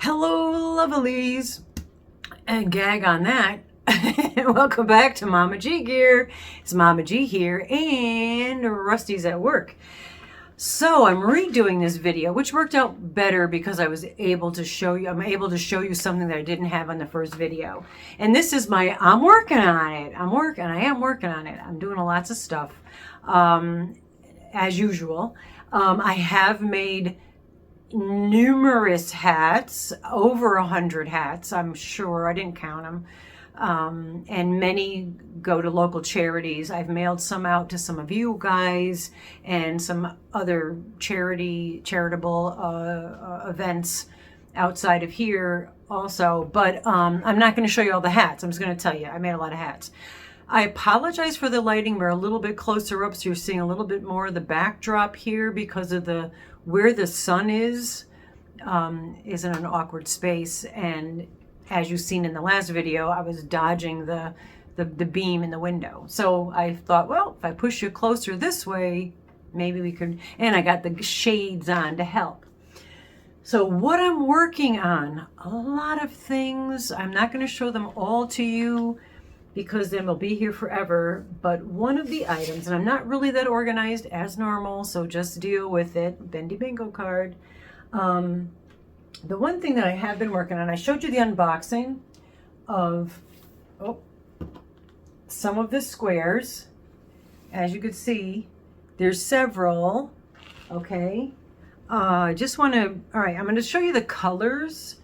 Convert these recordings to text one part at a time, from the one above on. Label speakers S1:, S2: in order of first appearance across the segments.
S1: Hello, Lovelies, and gag on that. Welcome back to Mama G Gear. It's Mama G here, and Rusty's at work. So I'm redoing this video, which worked out better because I was able to show you. I'm able to show you something that I didn't have on the first video, and this is my. I'm working on it. I am working on it. I'm doing lots of stuff, as usual. I have made numerous hats, over 100 hats, I'm sure. I didn't count them. And many go to local charities. I've mailed some out to some of you guys and some other charitable events outside of here also. But I'm not going to show you all the hats. I'm just going to tell you I made a lot of hats. I apologize for the lighting. We're a little bit closer up, so you're seeing a little bit more of the backdrop here because of where the sun is in an awkward space. And as you've seen in the last video, I was dodging the beam in the window. So I thought, well, if I push you closer this way, maybe we could, and I got the shades on to help. So what I'm working on, a lot of things. I'm not going to show them all to you because then we'll be here forever. But one of the items, and I'm not really that organized as normal, so just deal with it. Bendy bingo card. The one thing that I have been working on, I showed you the unboxing of some of the squares. As you can see, there's several. Okay. I just want to, all right, I'm going to show you the colors,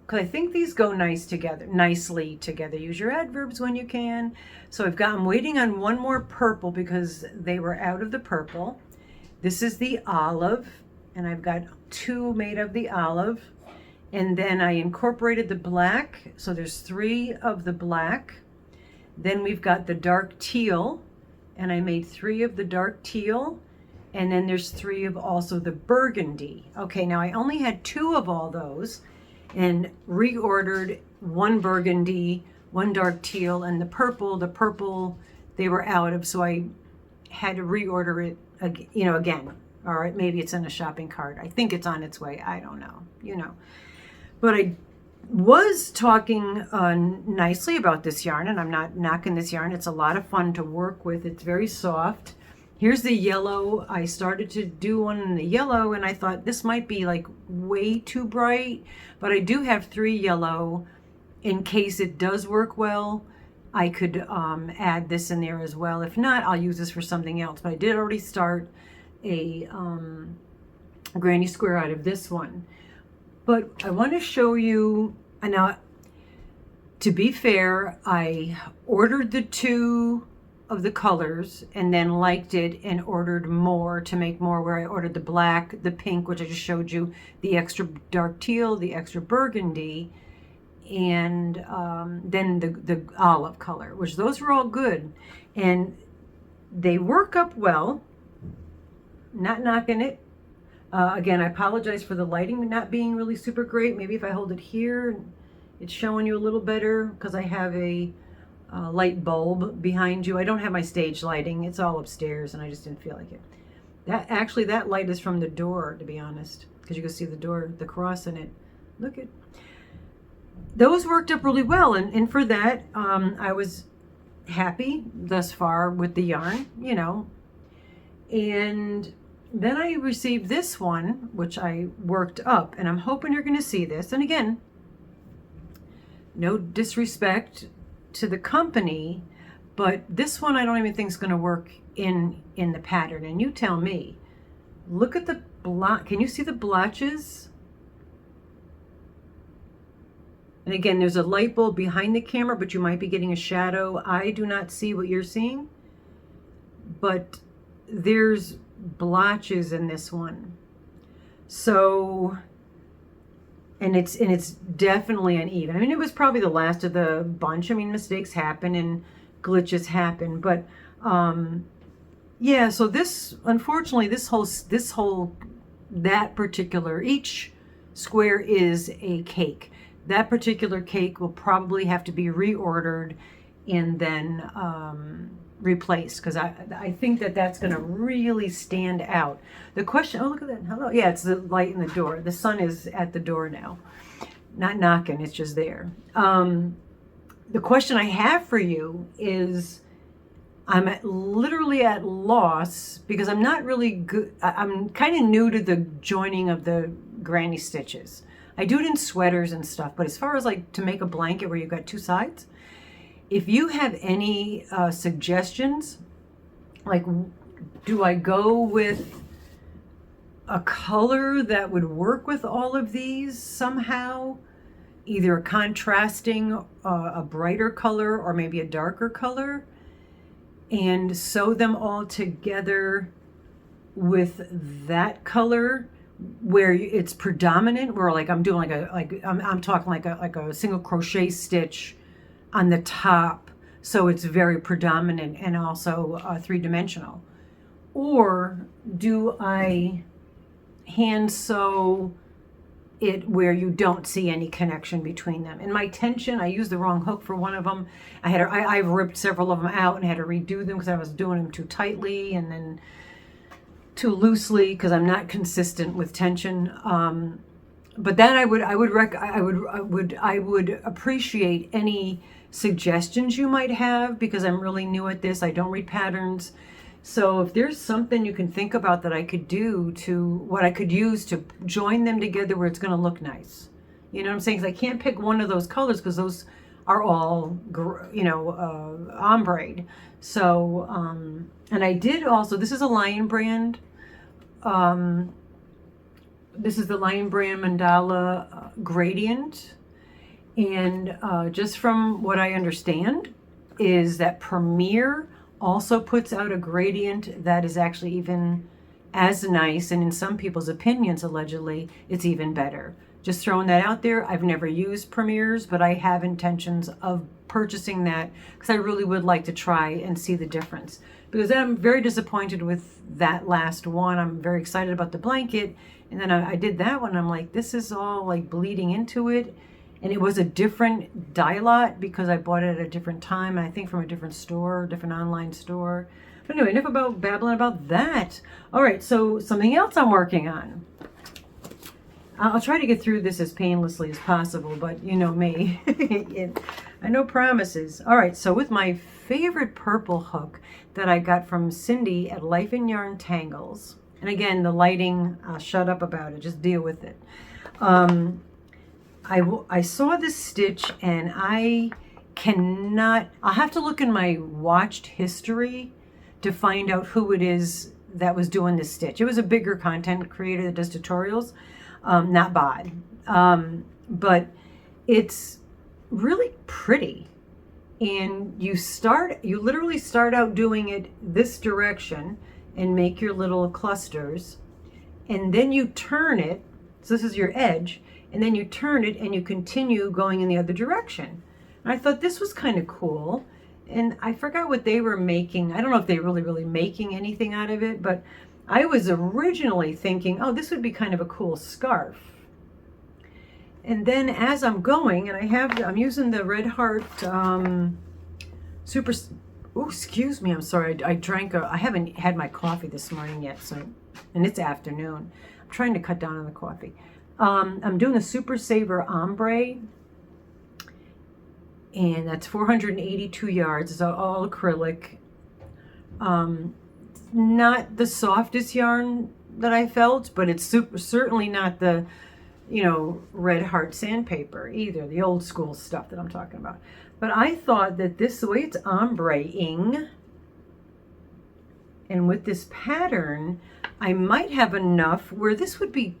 S1: because I think these go nicely together. Use your adverbs when you can. So I'm waiting on one more purple because they were out of the purple. This is the olive, and I've got two made of the olive. And then I incorporated the black. So there's 3 of the black. Then we've got the dark teal, and I made 3 of the dark teal. And then there's 3 of also the burgundy. Okay, now I only had 2 of all those, and reordered 1 burgundy, 1 dark teal, and the purple they were out of, so I had to reorder it again. All right, maybe it's in a shopping cart. I think it's on its way. I don't know, But I was talking nicely about this yarn, and I'm not knocking this yarn. It's a lot of fun to work with. It's very soft. Here's the yellow. I started to do one in the yellow, and I thought this might be like way too bright, but I do have 3 yellow. In case it does work well, I could add this in there as well. If not, I'll use this for something else. But I did already start a granny square out of this one. But I want to show you, and now, to be fair, I ordered the 2 of the colors and then liked it and ordered more to make more, where I ordered the black, the pink, which I just showed you, the extra dark teal, the extra burgundy, and then the olive color, which those were all good. And they work up well, not knocking it. Again, I apologize for the lighting not being really super great. Maybe if I hold it here, it's showing you a little better because I have a light bulb behind you. I don't have my stage lighting. It's all upstairs, and I just didn't feel like it. That light is from the door, to be honest, because you can see the door, the cross in it. Look at those, worked up really well, and for that, I was happy thus far with the yarn, and then I received this one, which I worked up, and I'm hoping you're going to see this. And again, no disrespect to the company, but this one I don't even think is going to work in the pattern. And you tell me. Look at the blotch. Can you see the blotches? And again, there's a light bulb behind the camera, but you might be getting a shadow. I do not see what you're seeing, but there's blotches in this one. So, and it's definitely uneven. I mean, it was probably the last of the bunch. I mean, mistakes happen and glitches happen, but yeah. So this, unfortunately, that particular, each square is a cake. That particular cake will probably have to be reordered and then replaced, because I think that's going to really stand out. The question, oh, look at that. Hello. Yeah, it's the light in the door. The sun is at the door now. not knocking, it's just there. The question I have for you is, literally at loss because I'm not really good. I'm kind of new to the joining of the granny stitches. I do it in sweaters and stuff, but as far as like to make a blanket where you've got two sides, if you have any suggestions, like do I go with a color that would work with all of these somehow? Either a contrasting, a brighter color or maybe a darker color, and sew them all together with that color where it's predominant, where like I'm doing I'm talking like a single crochet stitch on the top, so it's very predominant and also three-dimensional. Or do I hand sew it where you don't see any connection between them? And my tension, I used the wrong hook for one of them. I've ripped several of them out and had to redo them because I was doing them too tightly and then too loosely because I'm not consistent with tension. But then I would appreciate any suggestions you might have because I'm really new at this. I don't read patterns. So if there's something you can think about that I could do what I could use to join them together where it's going to look nice. You know what I'm saying? Because I can't pick one of those colors because those are all, ombre. So, and I did also, this is a Lion brand. This is the Lion brand Mandala Gradient. And just from what I understand is that Premier also puts out a gradient that is actually even as nice, and in some people's opinions, allegedly, it's even better. Just throwing that out there. I've never used Premiers, but I have intentions of purchasing that because I really would like to try and see the difference. Because I'm very disappointed with that last one. I'm very excited about the blanket, and then I did that one. I'm like, this is all like bleeding into it. And it was a different dye lot because I bought it at a different time. I think from a different store, different online store. But anyway, enough about babbling about that. All right, so something else I'm working on. I'll try to get through this as painlessly as possible, but you know me. I know promises. All right, so with my favorite purple hook that I got from Cindy at Life in Yarn Tangles. And again, the lighting, I'll shut up about it. Just deal with it. I saw this stitch and I'll have to look in my watched history to find out who it is that was doing this stitch. It was a bigger content creator that does tutorials, not Bod. But it's really pretty. And you literally start out doing it this direction and make your little clusters. And then you turn it, so this is your edge, and then you turn it and you continue going in the other direction. And I thought this was kind of cool. And I forgot what they were making. I don't know if they really making anything out of it, but I was originally thinking, oh, this would be kind of a cool scarf. And then as I'm going, and I'm using the Red Heart Super, oh, excuse me, I'm sorry. I haven't had my coffee this morning yet, and it's afternoon. I'm trying to cut down on the coffee. I'm doing a Super Saver Ombre, and that's 482 yards. It's all acrylic. Not the softest yarn that I felt, but it's certainly not the, Red Heart sandpaper either, the old school stuff that I'm talking about. But I thought that the way it's ombre-ing, and with this pattern, I might have enough where this would be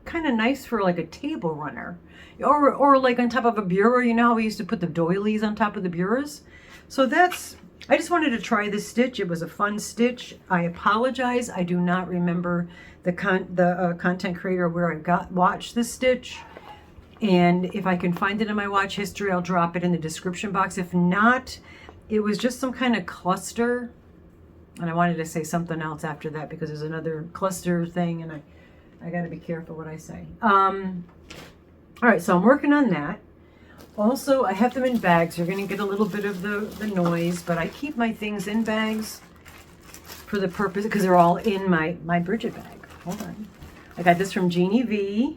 S1: kind of nice for like a table runner, or like on top of a bureau. You know how we used to put the doilies on top of the bureaus? So I just wanted to try this stitch. It was a fun stitch. I apologize, I do not remember the content creator where I watched this stitch, and if I can find it in my watch history, I'll drop it in the description box. If not, it was just some kind of cluster, and I wanted to say something else after that because there's another cluster thing, and I got to be careful what I say. All right, so I'm working on that. Also, I have them in bags. You're going to get a little bit of the noise, but I keep my things in bags for the purpose, because they're all in my Bridget bag. Hold on. I got this from Jeannie V.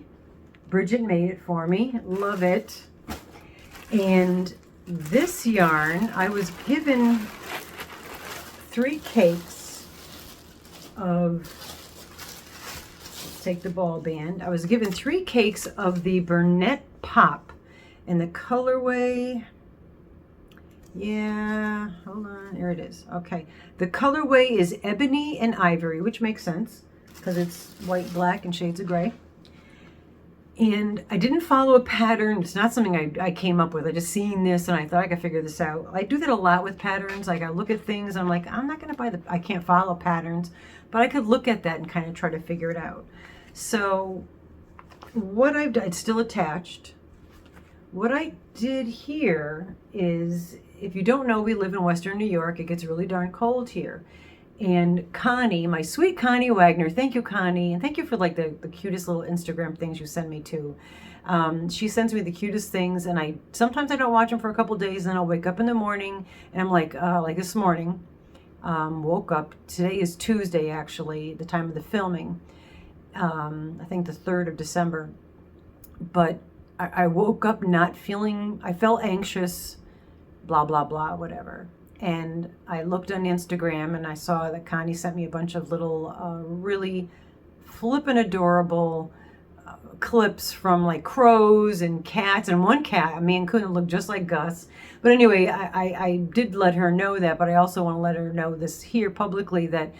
S1: Bridget made it for me. Love it. And this yarn, I was given 3 cakes of, let's take the ball band. I was given 3 cakes of the Burnett Pop, and the colorway, yeah, hold on, there it is. Okay, the colorway is ebony and ivory, which makes sense because it's white, black, and shades of gray. And I didn't follow a pattern. It's not something I came up with. I just seen this and I thought I could figure this out. I do that a lot with patterns. Like I look at things and I'm like, I'm not going to buy I can't follow patterns, but I could look at that and kind of try to figure it out. So what I've done, it's still attached. What I did here is, if you don't know, we live in Western New York. It gets really darn cold here. And Connie, my sweet Connie Wagner, thank you, Connie, and thank you for like the cutest little Instagram things you send me too. She sends me the cutest things, and sometimes I don't watch them for a couple days, and then I'll wake up in the morning, and I'm like this morning, woke up. Today is Tuesday, actually, the time of the filming. I think the 3rd of December. But I woke up not feeling. I felt anxious, blah blah blah, whatever. And I looked on Instagram and I saw that Connie sent me a bunch of little really flippin' adorable clips from like crows and cats, and one cat, man, couldn't look just like Gus. But anyway, I did let her know that, but I also want to let her know this here publicly, that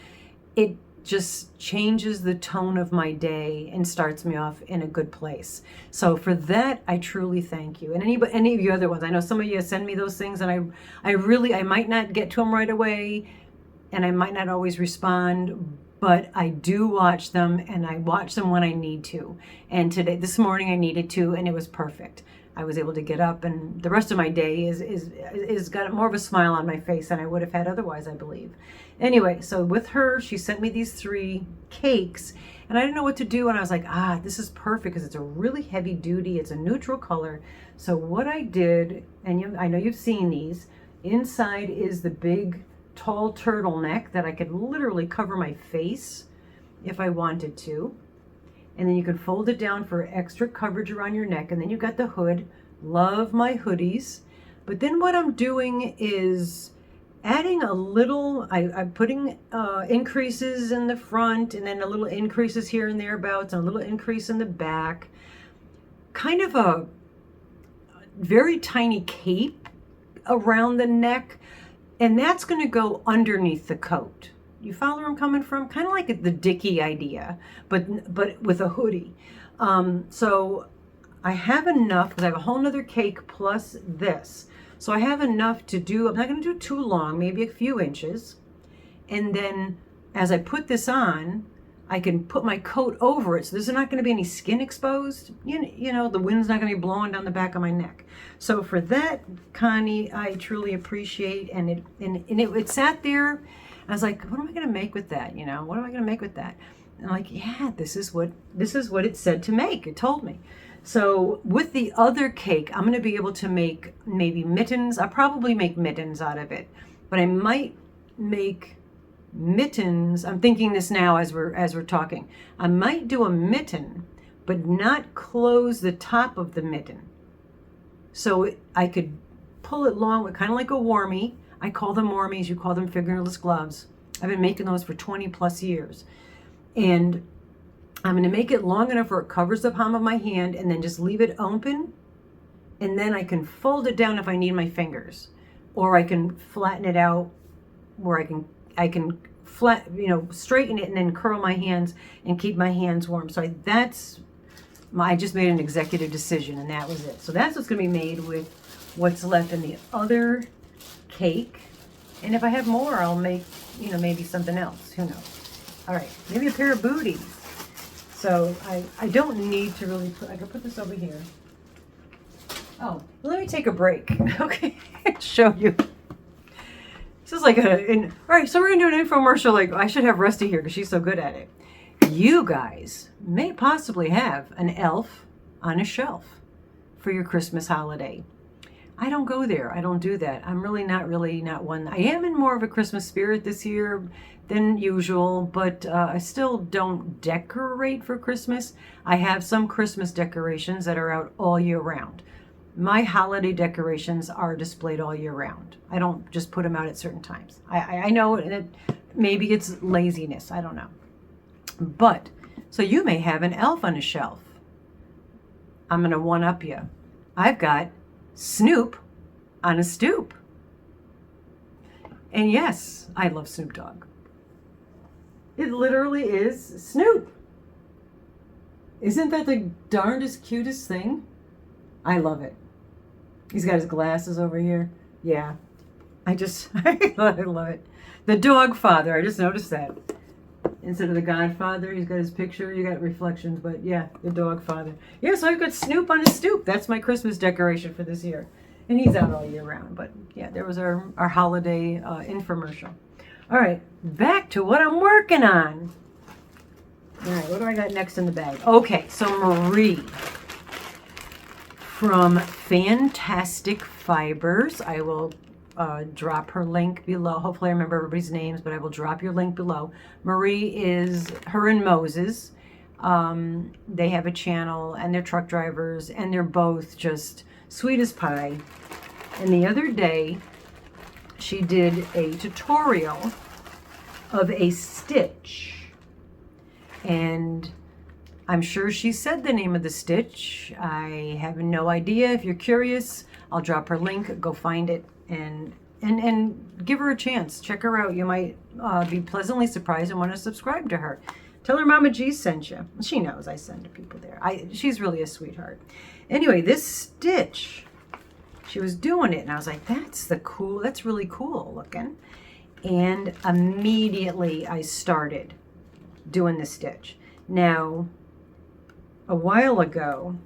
S1: it just changes the tone of my day and starts me off in a good place. So for that, I truly thank you. And any of you other ones, I know some of you send me those things, and I might not get to them right away, and I might not always respond, but I do watch them, and I watch them when I need to. And this morning I needed to, and it was perfect. I was able to get up, and the rest of my day is got more of a smile on my face than I would have had otherwise, I believe. Anyway, so with her, she sent me these 3 cakes, and I didn't know what to do, and I was like, this is perfect because it's a really heavy duty, it's a neutral color. So what I did, and I know you've seen these, inside is the big tall turtleneck that I could literally cover my face if I wanted to. And then you can fold it down for extra coverage around your neck. And then you got the hood. Love my hoodies. But then what I'm doing is adding a little, I'm putting increases in the front, and then a little increases here and thereabouts, and a little increase in the back. Kind of a very tiny cape around the neck. And that's going to go underneath the coat. You follow where I'm coming from? Kind of like the Dickie idea, but with a hoodie. So I have enough, because I have a whole nother cake plus this. So I have enough to do, I'm not going to do too long, maybe a few inches. And then as I put this on, I can put my coat over it. So there's not going to be any skin exposed. You know, the wind's not going to be blowing down the back of my neck. So for that, Connie, I truly appreciate. And it sat there. I was like, what am I going to make with that? You know, what am I going to make with that? And I'm like, yeah, this is what it said to make. It told me. So with the other cake, I'm going to be able to make maybe mittens. I'll probably make mittens out of it, but I might make mittens. I'm thinking this now as we're talking. I might do a mitten, but not close the top of the mitten. So I could pull it long with kind of like a warmie. I call them warmies, you call them fingerless gloves. I've been making those for 20 plus years. And I'm going to make it long enough where it covers the palm of my hand, and then just leave it open. And then I can fold it down if I need my fingers, or I can flatten it out where I can straighten it and then curl my hands and keep my hands warm. So I just made an executive decision, and that was it. So that's what's going to be made with what's left in the other cake. And if I have more, I'll make, maybe something else. Who knows? All right, maybe a pair of booties. So I don't need to really I can put this over here. Oh, let me take a break. Okay, show you. This is like all right, so we're gonna do an infomercial. Like, I should have Rusty here because she's so good at it. You guys may possibly have an elf on a shelf for your Christmas holiday. I don't go there. I don't do that. I'm really not one. I am in more of a Christmas spirit this year than usual, but I still don't decorate for Christmas. I have some Christmas decorations that are out all year round. My holiday decorations are displayed all year round. I don't just put them out at certain times. I know that maybe it's laziness. I don't know. But, so you may have an elf on a shelf. I'm going to one-up you. I've got Snoop on a stoop. And yes, I love Snoop Dogg. It literally is Snoop. Isn't that the darndest cutest thing? I love it. He's got his glasses over here. Yeah. I love it. The dog father, I just noticed that. Instead of the Godfather, he's got his picture. You got reflections, but yeah, the dog father. Yeah, so I've got Snoop on a stoop. That's my Christmas decoration for this year. And he's out all year round. But yeah, there was our holiday infomercial. All right, back to what I'm working on. All right, what do I got next in the bag? Okay, so Marie from Fantastic Fibers. I will drop her link below. Hopefully I remember everybody's names, but I will drop your link below. Marie is her and Moses. They have a channel and they're truck drivers and they're both just sweet as pie. And the other day she did a tutorial of a stitch, and I'm sure she said the name of the stitch. I have no idea. If you're curious, I'll drop her link. Go find it and give her a chance. Check her out. You might be pleasantly surprised and want to subscribe to her. Tell her Mama G sent you. She knows I send to people there. She's really a sweetheart. Anyway, this stitch, she was doing it and I was like, that's really cool looking. And immediately I started doing the stitch. Now, a while ago,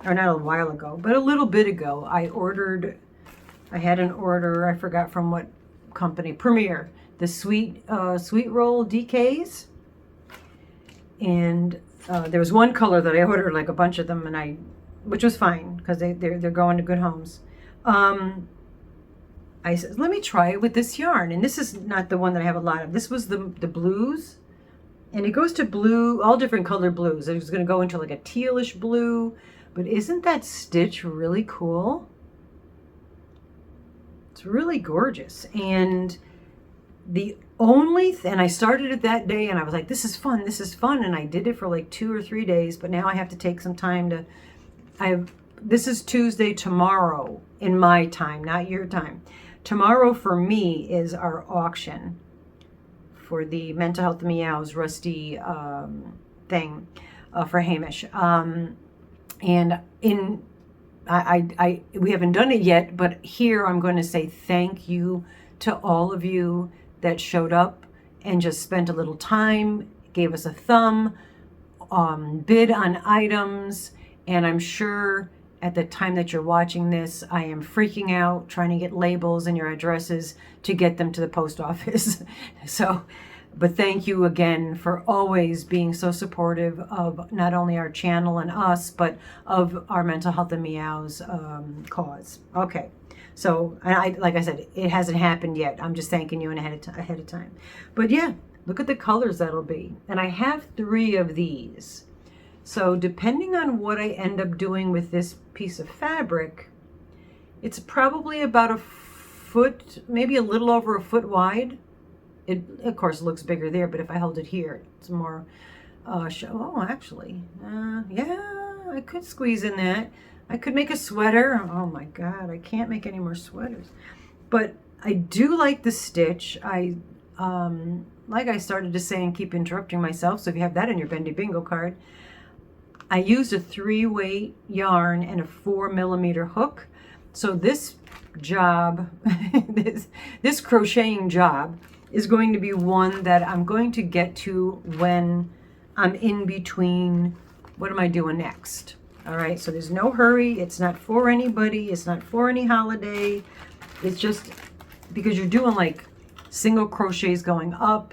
S1: or not a while ago, but a little bit ago, I had an order, I forgot from what company, Premier, the sweet roll DKs. And there was one color that I ordered, like a bunch of them, and which was fine because they're going to good homes. I said, let me try it with this yarn, and this is not the one that I have a lot of. This was the blues, and it goes to blue, all different colored blues. It was going to go into like a tealish blue, but isn't that stitch really cool? It's really gorgeous. And and I started it that day and I was like, this is fun, and I did it for like 2 or 3 days, but now I have to take some time this is Tuesday. Tomorrow in my time, not your time. Tomorrow for me is our auction for the Mental Health Meows Rusty thing for Hamish. And we haven't done it yet, but here I'm going to say thank you to all of you that showed up and just spent a little time, gave us a thumb, bid on items, and I'm sure at the time that you're watching this, I am freaking out trying to get labels and your addresses to get them to the post office. But thank you again for always being so supportive of not only our channel and us, but of our Mental Health and Meows cause. Okay, so like I said, it hasn't happened yet. I'm just thanking you ahead of time. But yeah, look at the colors that'll be. And I have 3 of these. So depending on what I end up doing with this piece of fabric, it's probably about a foot, maybe a little over a foot wide. It, of course, looks bigger there, but if I hold it here, it's more, actually, yeah, I could squeeze in that. I could make a sweater. Oh my God, I can't make any more sweaters. But I do like the stitch. Like I started to say and keep interrupting myself, so if you have that in your Bendy Bingo card, I used a 3-weight yarn and a 4mm hook. So this job, this crocheting job is going to be one that I'm going to get to when I'm in between. What am I doing next? All right, so there's no hurry. It's not for anybody. It's not for any holiday. It's just because you're doing like single crochets going up,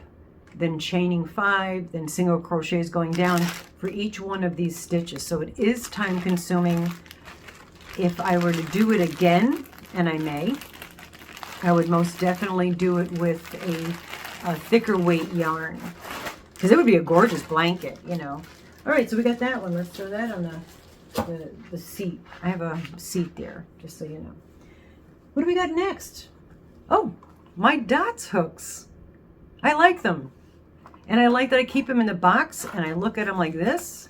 S1: then chaining 5, then single crochets going down for each one of these stitches. So it is time consuming if I were to do it again, and I may, I would most definitely do it with a thicker weight yarn, because it would be a gorgeous blanket, you know. All right, so we got that one. Let's throw that on the seat. I have a seat there, just so you know. What do we got next? Oh, my dots hooks. I like them. And I like that I keep them in the box and I look at them like this.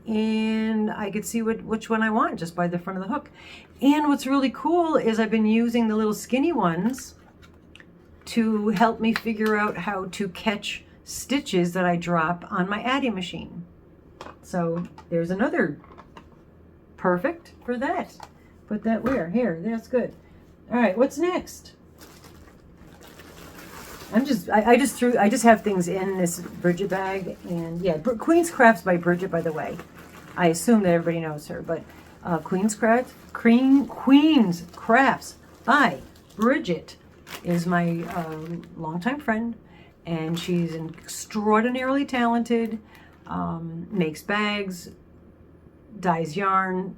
S1: And I could see which one I want just by the front of the hook. And what's really cool is I've been using the little skinny ones to help me figure out how to catch stitches that I drop on my adding machine. So there's another perfect for that. Put that where? Here, that's good. All right, what's next? I just have things in this Bridget bag, and yeah, Queen's Crafts by Bridget, by the way. I assume that everybody knows her, but Queen's Crafts by Bridget is my longtime friend, and she's extraordinarily talented. Makes bags, dyes yarn,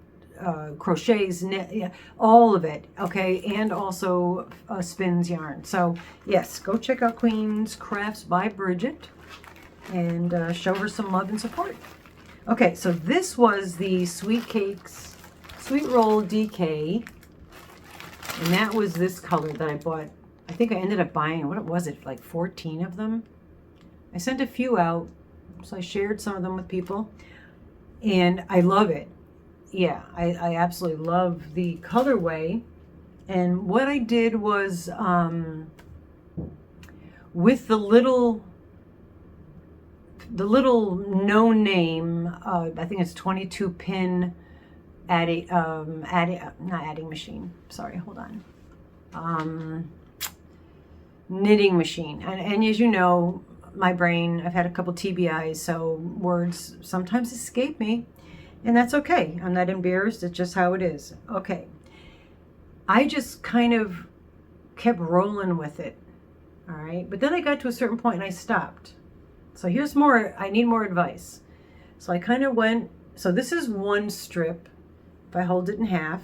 S1: crochets, knit, all of it, okay, and also spins yarn. So yes, go check out Queen's Crafts by Bridget and show her some love and support. Okay, so this was the Sweet Cakes Sweet Roll DK, and that was this color that I bought. I think I ended up buying, what was it, like 14 of them? I sent a few out, so I shared some of them with people, and I love it. Yeah, I absolutely love the colorway. And what I did was with the little no name, I think it's 22 pin not adding machine. Sorry, hold on. Knitting machine. And as you know, my brain, I've had a couple TBIs, so words sometimes escape me. And that's okay. I'm not embarrassed. It's just how it is. Okay. I just kind of kept rolling with it. All right. But then I got to a certain point and I stopped. So here's more. I need more advice. So I kind of went. So this is one strip. If I hold it in half.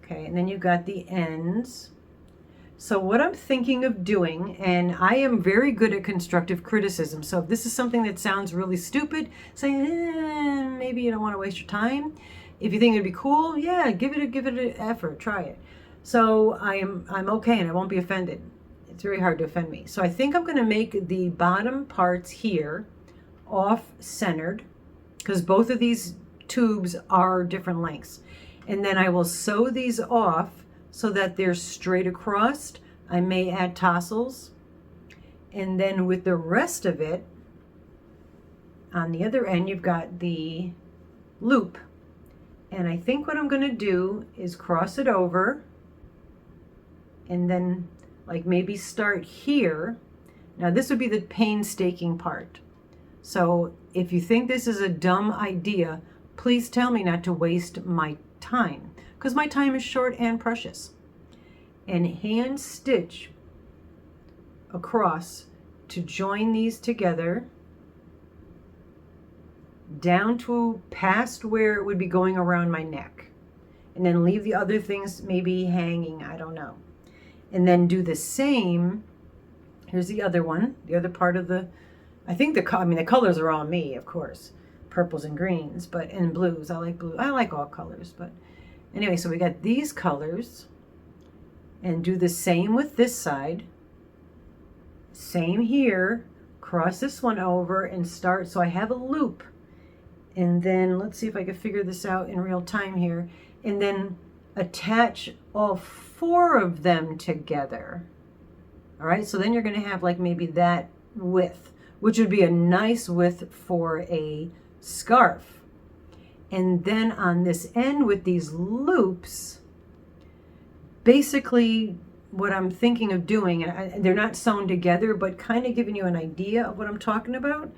S1: Okay. And then you got the ends. So what I'm thinking of doing, and I am very good at constructive criticism. So if this is something that sounds really stupid, say, maybe you don't want to waste your time. If you think it'd be cool, yeah, give it an effort, try it. So I'm okay, and I won't be offended. It's very hard to offend me. So I think I'm going to make the bottom parts here off-centered, because both of these tubes are different lengths. And then I will sew these off so that they're straight across. I may add tassels. And then with the rest of it, on the other end, you've got the loop. And I think what I'm going to do is cross it over and then like maybe start here. Now this would be the painstaking part. So if you think this is a dumb idea, please tell me not to waste my time, because my time is short and precious. And hand stitch across to join these together down to past where it would be going around my neck, and then leave the other things maybe hanging, I don't know. And then do the same. Here's the other one, the other part of the, I think the colors are all me, of course, purples and greens, but and blues. I like blue. I like all colors, but anyway, so we got these colors, and do the same with this side. Same here. Cross this one over and start. So I have a loop, and then let's see if I can figure this out in real time here, and then attach all 4 of them together. All right, so then you're going to have like maybe that width, which would be a nice width for a scarf. And then on this end with these loops, basically what I'm thinking of doing, and they're not sewn together, but kind of giving you an idea of what I'm talking about,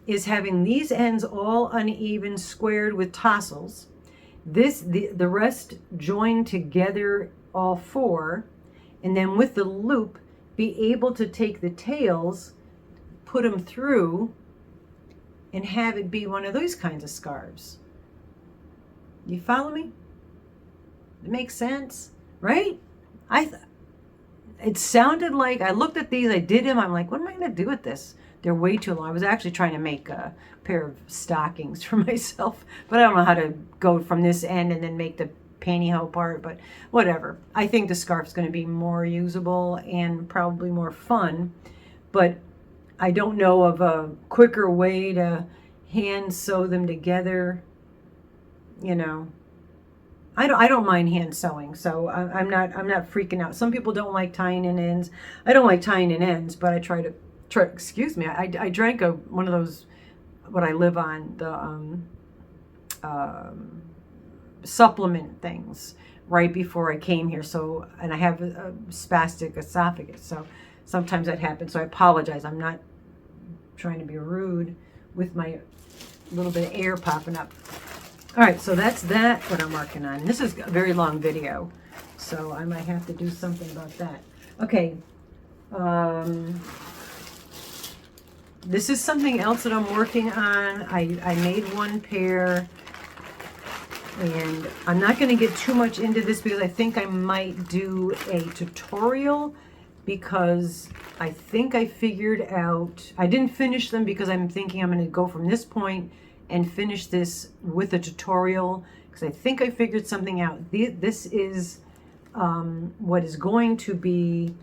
S1: is having these ends all uneven, squared with tassels. The rest joined together, all 4, and then with the loop, be able to take the tails, put them through, and have it be one of those kinds of scarves. You follow me? It makes sense, right? It sounded like, I looked at these, I did them, I'm like, what am I going to do with this? They're way too long. I was actually trying to make a pair of stockings for myself, but I don't know how to go from this end and then make the pantyhose part, but whatever. I think the scarf's going to be more usable and probably more fun, but I don't know of a quicker way to hand sew them together, you know. I don't mind hand sewing, so I'm not freaking out. Some people don't like tying in ends. I don't like tying in ends, but I try. Excuse me. I drank one of those, what I live on, the supplement things right before I came here. So, and I have a spastic esophagus, so sometimes that happens. So I apologize. I'm not trying to be rude with my little bit of air popping up. All right, so that's what I'm working on. This is a very long video, so I might have to do something about that. Okay, this is something else that I'm working on. I made one pair, and I'm not going to get too much into this because I think I might do a tutorial, because I think I figured out, I didn't finish them because I'm thinking I'm going to go from this point and finish this with a tutorial, because I think I figured something out. This is what is going to be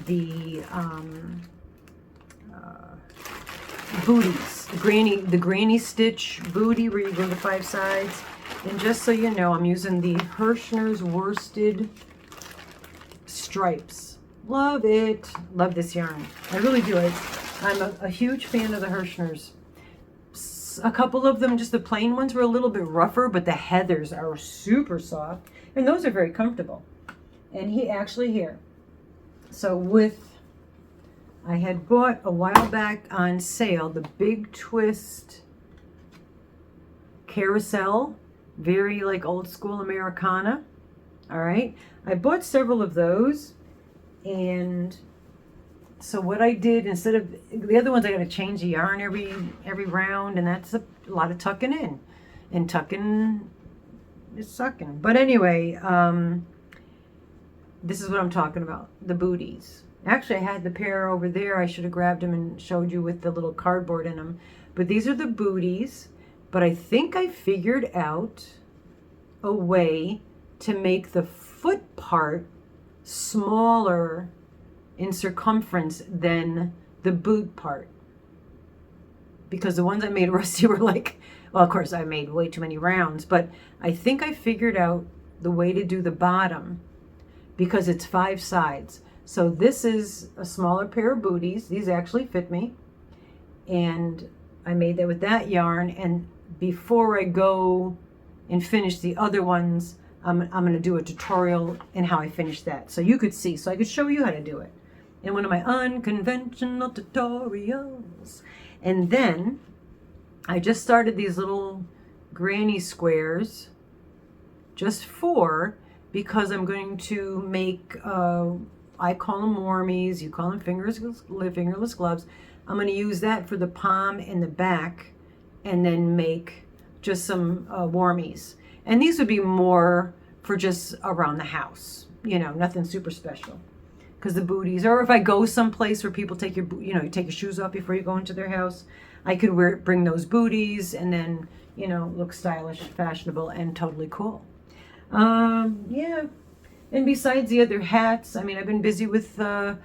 S1: the booties, the granny stitch booty, where you go to 5 sides. And just so you know, I'm using the Hirschner's worsted stripes. Love it. Love this yarn. I really do. I'm a huge fan of the Hirschner's. A couple of them, just the plain ones, were a little bit rougher, but the heathers are super soft, and those are very comfortable. And he actually here. So I had bought a while back on sale the Big Twist Carousel, very like old school Americana. All right, I bought several of those, and so what I did, instead of the other ones, I got to change the yarn every round, and that's a lot of tucking in, and tucking is sucking. But anyway, this is what I'm talking about, the booties. Actually, I had the pair over there. I should have grabbed them and showed you with the little cardboard in them. But these are the booties. But I think I figured out a way to make the foot part smaller in circumference than the boot part, because the ones I made Rusty were like, well, of course I made way too many rounds, but I think I figured out the way to do the bottom, because it's 5 sides. So this is a smaller pair of booties. These actually fit me, and I made that with that yarn. And before I go and finish the other ones, I'm going to do a tutorial in how I finish that, so you could see, so I could show you how to do it in one of my unconventional tutorials. And then I just started these little granny squares, just 4, because I'm going to make, I call them warmies, you call them fingerless gloves. I'm going to use that for the palm and the back, and then make just some warmies. And these would be more for just around the house, you know, nothing super special. Because the booties, or if I go someplace where people take you take your shoes off before you go into their house, I could bring those booties, and then, you know, look stylish, fashionable, and totally cool. Yeah. And besides the other hats, I mean, I've been busy with the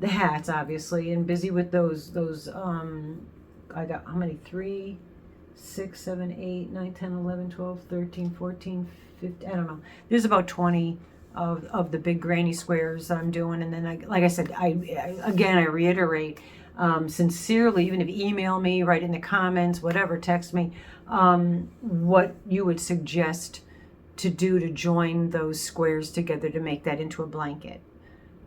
S1: hats, obviously, and busy with those I got, how many? 3, 6, 7, 8, 9, 10, 11, 12, 13, 14, 15, I don't know. There's about 20 of the big granny squares that I'm doing. And then, like I said, I reiterate, sincerely, even if you email me, write in the comments, whatever, text me, what you would suggest to do to join those squares together to make that into a blanket.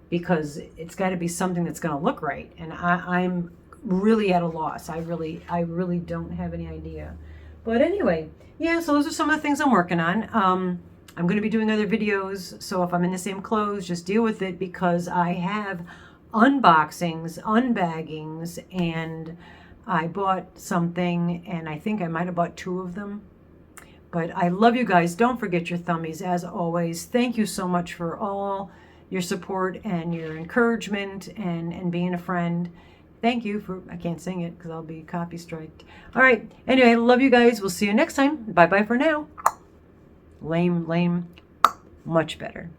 S1: Because it's got to be something that's going to look right. And I'm really at a loss. I really don't have any idea. But anyway, yeah, so those are some of the things I'm working on. I'm going to be doing other videos, so if I'm in the same clothes, just deal with it, because I have unboxings, unbaggings, and I bought something, and I think I might have bought 2 of them. But I love you guys. Don't forget your thummies as always. Thank you so much for all your support and your encouragement and being a friend. Thank you for, I can't sing it because I'll be copy striked. All right. Anyway, I love you guys. We'll see you next time. Bye-bye for now. Lame, much better.